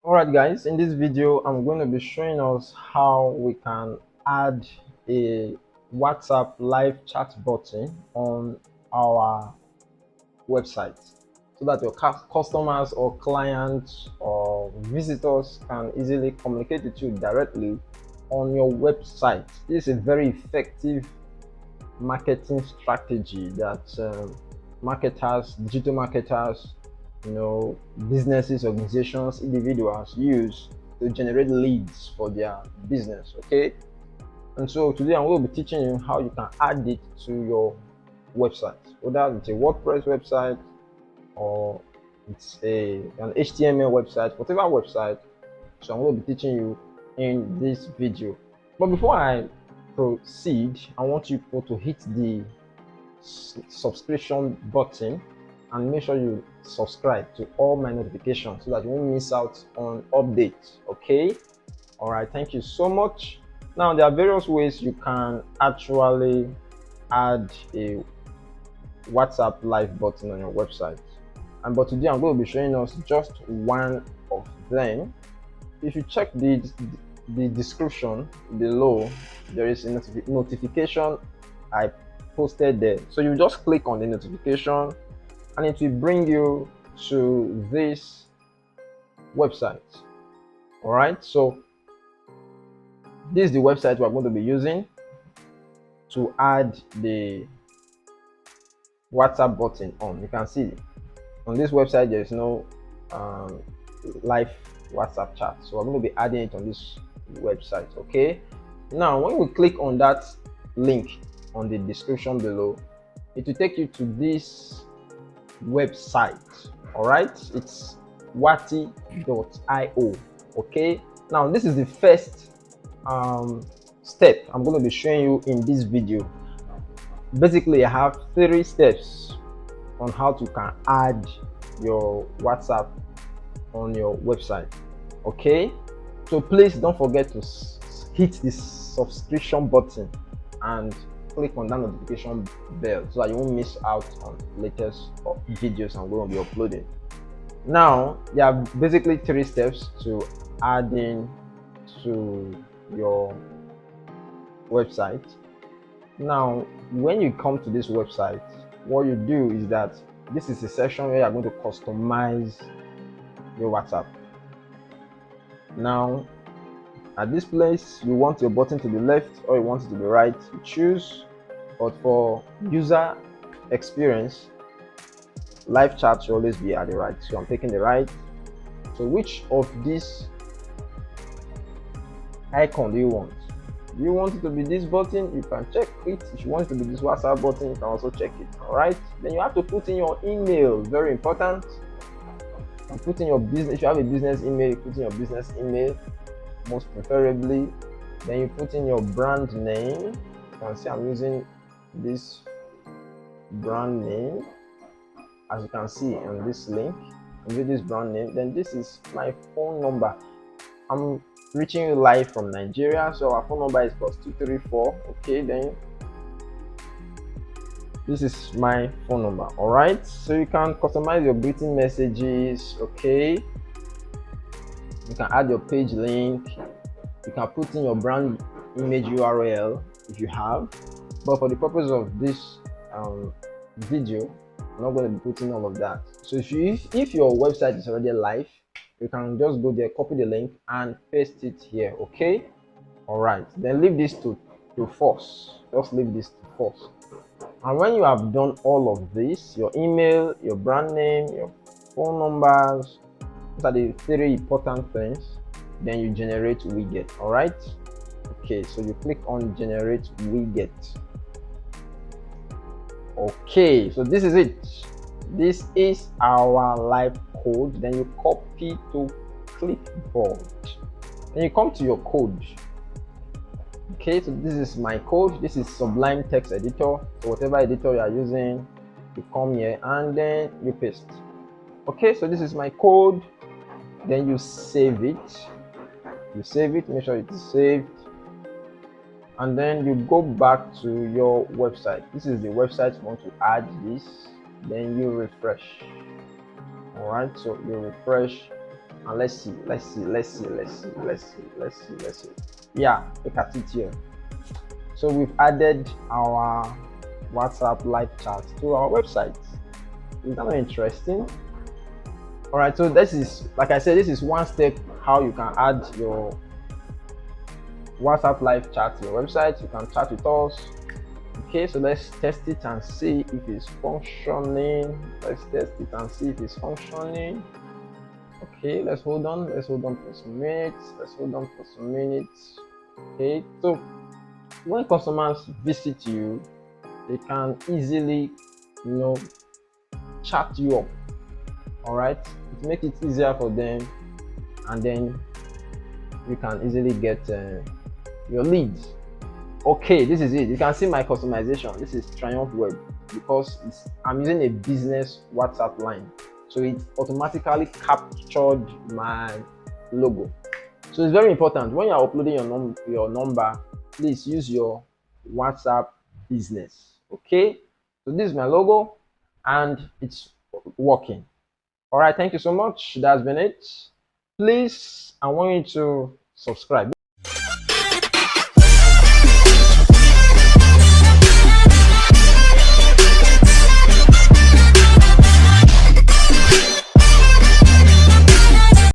Alright guys, in this video I'm going to be showing us how we can add a WhatsApp live chat button on our website so that your customers or clients or visitors can easily communicate with you directly on your website. This is a very effective marketing strategy that digital marketers, businesses, organizations, individuals use to generate leads for their business. Okay, and so today I'm going to be teaching you how you can add it to your website, whether it's a WordPress website or it's an HTML website, whatever website. So I'm going to be teaching you in this video. But before I proceed, I want you to hit the subscription button and make sure you subscribe to all my notifications so that you won't miss out on updates. Okay, all right, thank you so much. Now there are various ways you can actually add a WhatsApp live button on your website, but today I'm going to be showing us just one of them. If you check the description below, there is a notification I posted there. So you just click on the notification and it will bring you to this website. All right, so this is the website we're going to be using to add the WhatsApp button on. You can see on this website there is no live WhatsApp chat, so I'm going to be adding it on this website. Okay, now when we click on that link on the description below, it will take you to this website. All right, it's wati.io. okay, now this is the first step I'm going to be showing you in this video. Basically I have 3 steps on how to can add your WhatsApp on your website. Okay, so please don't forget to hit this subscription button and click on that notification bell so that you won't miss out on latest videos I'm going to be uploading. Now there are basically 3 steps to adding to your website. Now when you come to this website, what you do is that this is a section where you're going to customize your WhatsApp. Now at this place, you want your button to be left or you want it to be right, you choose. But for user experience, live chat should always be at the right, so I'm taking the right. So which of these icon do you want? Do you want it to be this button? You can check it. If you want it to be this WhatsApp button, you can also check it. All right, then you have to put in your email. Very important. You put in your business. If you have a business email, you put in your business email, most preferably. Then you put in your brand name. You can see I'm using this brand name, as you can see on this link. I'm using this brand name. Then this is my phone number. I'm reaching you live from Nigeria, so our phone number is +234. Okay, then this is my phone number. All right, so you can customize your greeting messages. Okay, you can add your page link, you can put in your brand image URL if you have, but for the purpose of this video, I'm not going to be putting all of that. So if your website is already live, you can just go there, copy the link and paste it here. Okay, all right, then leave this to false. Just leave this to false. And when you have done all of this, your email, your brand name, your phone numbers, these are the 3 important things, then you generate widget. All right, okay, so you click on generate widget. Okay, so this is it. This is our live code. Then you copy to clipboard. Then you come to your code. Okay, so this is my code. This is Sublime Text Editor. So whatever editor you are using, you come here and then you paste. Okay, so this is my code. Then you save it. You save it. Make sure it is saved. And then you go back to your website. This is the website you want to add this. Then you refresh. All right, so you refresh And let's see. Yeah, look at it here. So we've added our WhatsApp live chat to our website. Is that not interesting? All right, so this is, like I said, this is one step how you can add your WhatsApp live chat to your website. You can chat with us. Okay, so let's test it and see if it's functioning. Let's test it and see if it's functioning. Okay, let's hold on for some minutes. Okay, so when customers visit you, they can easily, chat you up. All right, it makes it easier for them, and then you can easily get your leads. Okay, this is it. You can see my customization. This is Triumph Web, because I'm using a business WhatsApp line, so it automatically captured my logo. So it's very important when you're uploading your number, please use your WhatsApp business. Okay, so this is my logo and it's working. All right, thank you so much. That's been it. Please, I want you to subscribe.